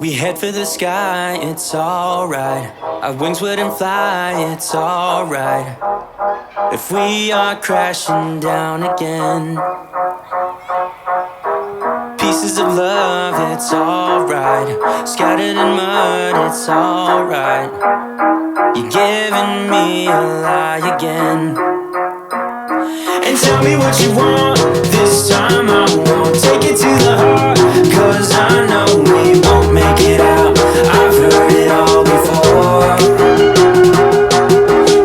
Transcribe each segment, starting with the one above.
We head for the sky, it's alright. Our wings wouldn't fly, it's alright. If we are crashing down again, pieces of love, it's alright. Scattered in mud, it's alright. You're giving me a lie again. And tell me what you want, this time I won't take it to the heart, 'cause I know we won't make it out. I've heard it all before.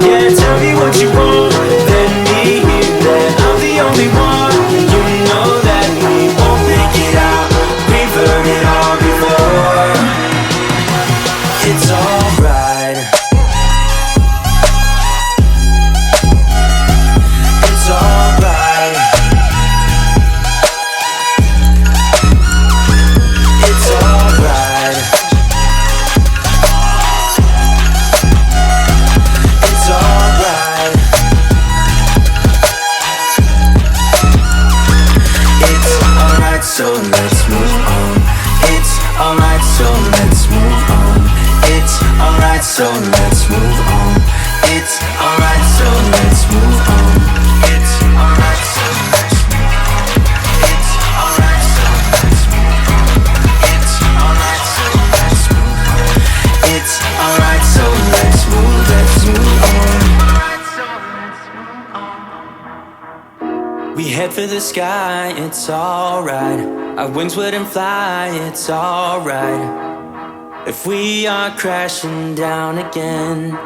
Yeah, tell me what you want, let me hear that I'm the only one. You know that we won't make it out. We've heard it all before. It's alright. It's alright. It's alright. It's alright. It's alright, so let's move on. It's alright, so let's move on. It's alright, so let's move on. It's alright, so let's move on. It's alright, so let's move on. It's alright, so let's move on. It's alright, so let's move on. It's alright, so let's move on. We head for the sky, it's alright. Our wings wouldn't fly, it's alright. If we are crashing down again,